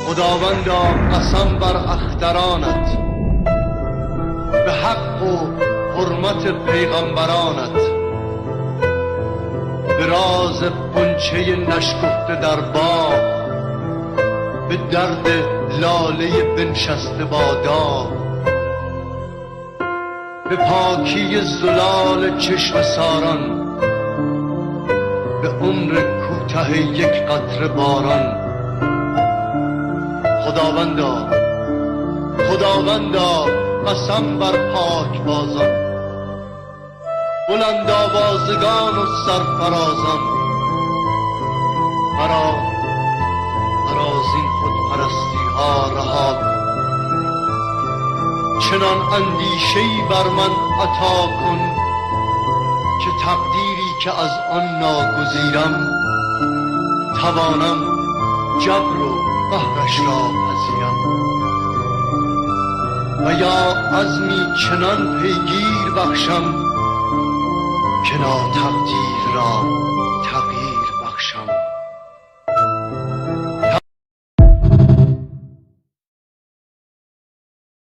خداوندا قسم بر اخترانت، به حق و حرمت پیغمبرانت، به راز غنچه نشکفته در باغ، به درد لاله بنشسته با داغ، به پاکی زلال چشم ساران، به عمر کوته یک قطره باران. خداوندا خداوندا قسم بر پاک بازان، بلند آوازگان و سرفرازان، مرا از این خودپرستی ها رها کن، چنان اندیشه‌ای بر من عطا کن که تقدیری که از آن ناگزیرم، توانم جبر و قهرش را پذیرم. و یا عزمی چنان پیگیر بخشم که ناتقدیر را تغییر